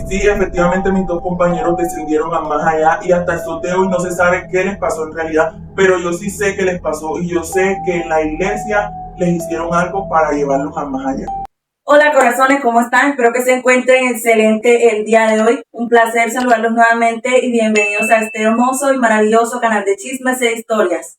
Sí, efectivamente mis dos compañeros descendieron a más allá y hasta el soteo y no se sabe qué les pasó en realidad, pero yo sí sé qué les pasó y yo sé que en la iglesia les hicieron algo para llevarlos a más allá. Hola corazones, ¿cómo están? Espero que se encuentren excelente el día de hoy. Un placer saludarlos nuevamente y bienvenidos a este hermoso y maravilloso canal de chismes e historias.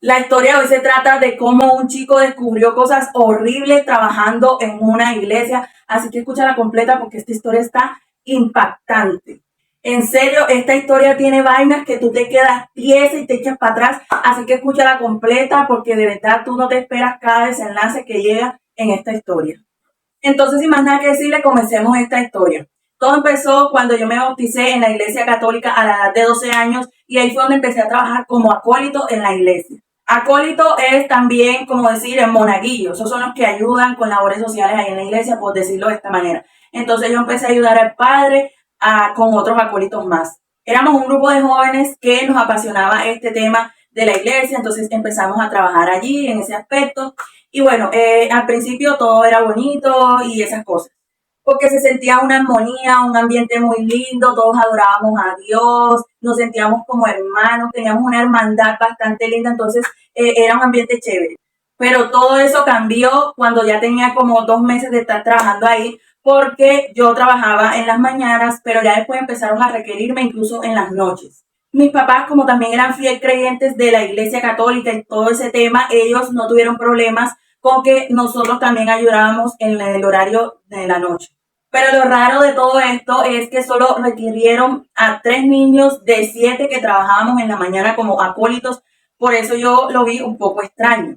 La historia de hoy se trata de cómo un chico descubrió cosas horribles trabajando en una iglesia, así que escúchala completa porque esta historia está impactante. En serio, esta historia tiene vainas que tú te quedas tiesa y te echas para atrás, así que escúchala completa porque de verdad tú no te esperas cada desenlace que llega en esta historia. Entonces, sin más nada que decirle, comencemos esta historia. Todo empezó cuando yo me bauticé en la iglesia católica a la edad de 12 años y ahí fue donde empecé a trabajar como acólito en la iglesia. Acólito es también, como decir, el monaguillo. Esos son los que ayudan con labores sociales ahí en la iglesia, por decirlo de esta manera. Entonces yo empecé a ayudar al padre con otros acólitos más. Éramos un grupo de jóvenes que nos apasionaba este tema de la iglesia, entonces empezamos a trabajar allí en ese aspecto. Y bueno, al principio todo era bonito y esas cosas, porque se sentía una armonía, un ambiente muy lindo, todos adorábamos a Dios, nos sentíamos como hermanos, teníamos una hermandad bastante linda, entonces era un ambiente chévere. Pero todo eso cambió cuando ya tenía como 2 meses de estar trabajando ahí, porque yo trabajaba en las mañanas, pero ya después empezaron a requerirme incluso en las noches. Mis papás, como también eran fiel creyentes de la iglesia católica y todo ese tema, ellos no tuvieron problemas con que nosotros también ayudábamos en el horario de la noche. Pero lo raro de todo esto es que solo requirieron a 3 niños de 7 que trabajábamos en la mañana como acólitos, por eso yo lo vi un poco extraño.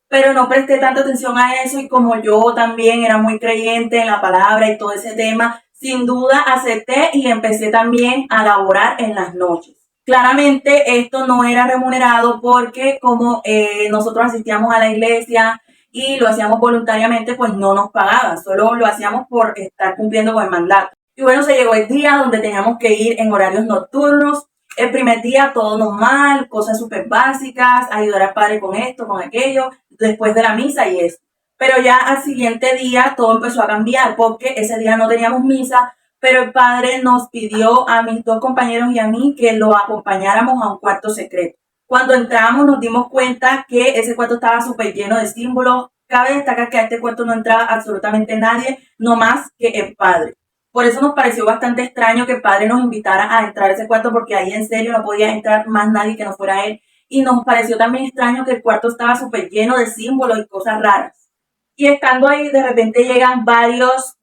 Pero no presté tanta atención a eso y como yo también era muy creyente en la palabra y todo ese tema, sin duda acepté y empecé también a laborar en las noches. Claramente esto no era remunerado porque como nosotros asistíamos a la iglesia y lo hacíamos voluntariamente, pues no nos pagaban, solo lo hacíamos por estar cumpliendo con el mandato. Y bueno, se llegó el día donde teníamos que ir en horarios nocturnos. El primer día todo normal, cosas súper básicas, ayudar al padre con esto, con aquello, después de la misa y eso. Pero ya al siguiente día todo empezó a cambiar porque ese día no teníamos misa, pero el padre nos pidió a mis dos compañeros y a mí que lo acompañáramos a un cuarto secreto. Cuando entramos nos dimos cuenta que ese cuarto estaba súper lleno de símbolos. Cabe destacar que a este cuarto no entraba absolutamente nadie, no más que el padre. Por eso nos pareció bastante extraño que el padre nos invitara a entrar a ese cuarto porque ahí en serio no podía entrar más nadie que no fuera él. Y nos pareció también extraño que el cuarto estaba súper lleno de símbolos y cosas raras. Y estando ahí, de repente llegan varios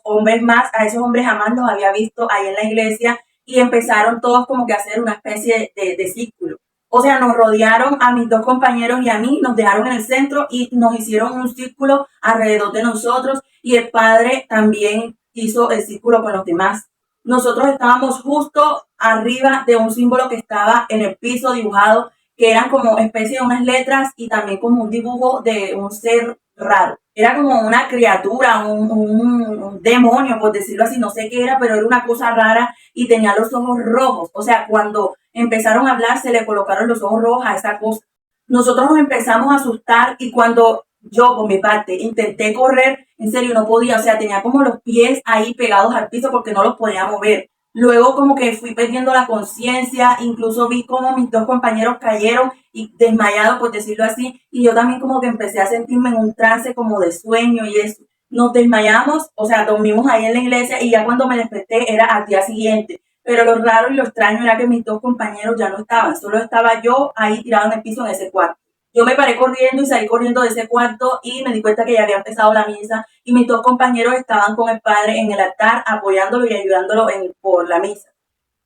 hombres más. A esos hombres jamás los había visto ahí en la iglesia y empezaron todos como que a hacer una especie de círculo. O sea, nos rodearon a mis dos compañeros y a mí, nos dejaron en el centro y nos hicieron un círculo alrededor de nosotros y el padre también hizo el círculo con los demás. Nosotros estábamos justo arriba de un símbolo que estaba en el piso dibujado, que eran como especie de unas letras y también como un dibujo de un ser raro. Era como una criatura, un demonio, por decirlo así, no sé qué era, pero era una cosa rara y tenía los ojos rojos. O sea, cuando empezaron a hablar, se le colocaron los ojos rojos a esa cosa. Nosotros nos empezamos a asustar y cuando yo, por mi parte, intenté correr, en serio, no podía, o sea, tenía como los pies ahí pegados al piso porque no los podía mover. Luego como que fui perdiendo la conciencia, incluso vi como mis dos compañeros cayeron y desmayados, por decirlo así, y yo también como que empecé a sentirme en un trance como de sueño y eso. Nos desmayamos, o sea, dormimos ahí en la iglesia y ya cuando me desperté era al día siguiente. Pero lo raro y lo extraño era que mis dos compañeros ya no estaban, solo estaba yo ahí tirado en el piso en ese cuarto. Yo me paré corriendo y salí corriendo de ese cuarto y me di cuenta que ya había empezado la misa y mis dos compañeros estaban con el padre en el altar apoyándolo y ayudándolo por la misa.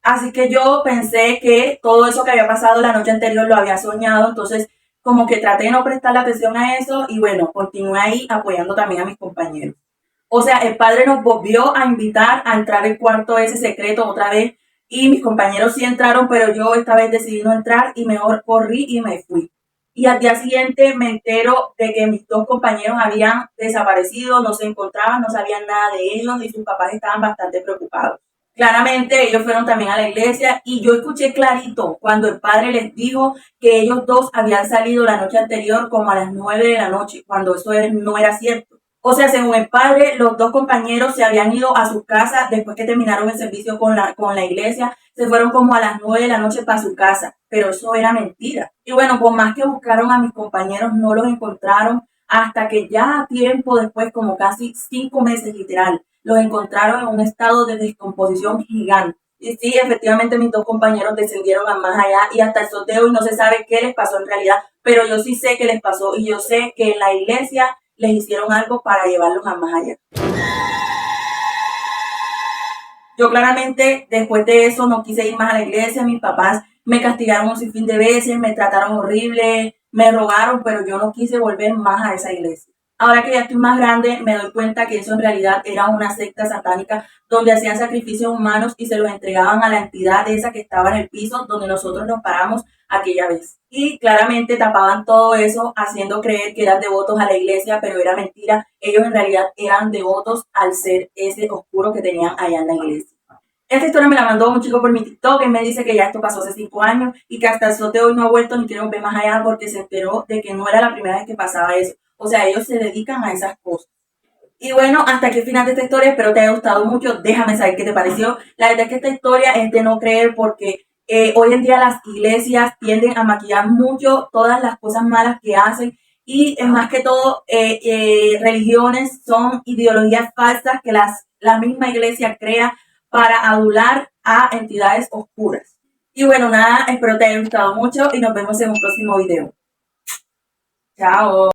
Así que yo pensé que todo eso que había pasado la noche anterior lo había soñado, entonces como que traté de no prestarle atención a eso y bueno, continué ahí apoyando también a mis compañeros. O sea, el padre nos volvió a invitar a entrar al cuarto ese secreto otra vez y mis compañeros sí entraron, pero yo esta vez decidí no entrar y mejor corrí y me fui. Y al día siguiente me entero de que mis dos compañeros habían desaparecido, no se encontraban, no sabían nada de ellos y sus papás estaban bastante preocupados. Claramente ellos fueron también a la iglesia y yo escuché clarito cuando el padre les dijo que ellos dos habían salido la noche anterior como a las 9 de la noche, cuando no era cierto. O sea, según el padre, los dos compañeros se habían ido a su casa después que terminaron el servicio con la iglesia, se fueron como a las 9 de la noche para su casa, pero eso era mentira. Y bueno, por más que buscaron a mis compañeros, no los encontraron hasta que ya a tiempo después, como casi 5 meses literal, los encontraron en un estado de descomposición gigante. Y sí, efectivamente mis dos compañeros descendieron a más allá y hasta el sorteo y no se sabe qué les pasó en realidad, pero yo sí sé qué les pasó y yo sé que en la iglesia les hicieron algo para llevarlos a más allá. Yo claramente después de eso no quise ir más a la iglesia, mis papás me castigaron un sinfín de veces, me trataron horrible, me rogaron, pero yo no quise volver más a esa iglesia. Ahora que ya estoy más grande, me doy cuenta que eso en realidad era una secta satánica donde hacían sacrificios humanos y se los entregaban a la entidad esa que estaba en el piso donde nosotros nos paramos aquella vez. Y claramente tapaban todo eso haciendo creer que eran devotos a la iglesia, pero era mentira. Ellos en realidad eran devotos al ser ese oscuro que tenían allá en la iglesia. Esta historia me la mandó un chico por mi TikTok. Él me dice que ya esto pasó hace 5 años y que hasta el sol de hoy no ha vuelto ni quiere ver más allá porque se enteró de que no era la primera vez que pasaba eso. O sea, ellos se dedican a esas cosas. Y bueno, hasta aquí el final de esta historia. Espero te haya gustado mucho. Déjame saber qué te pareció. La verdad es que esta historia es de no creer porque hoy en día las iglesias tienden a maquillar mucho todas las cosas malas que hacen. Y más que todo, religiones son ideologías falsas que la misma iglesia crea para adular a entidades oscuras. Y bueno, nada, espero te haya gustado mucho y nos vemos en un próximo video. Chao.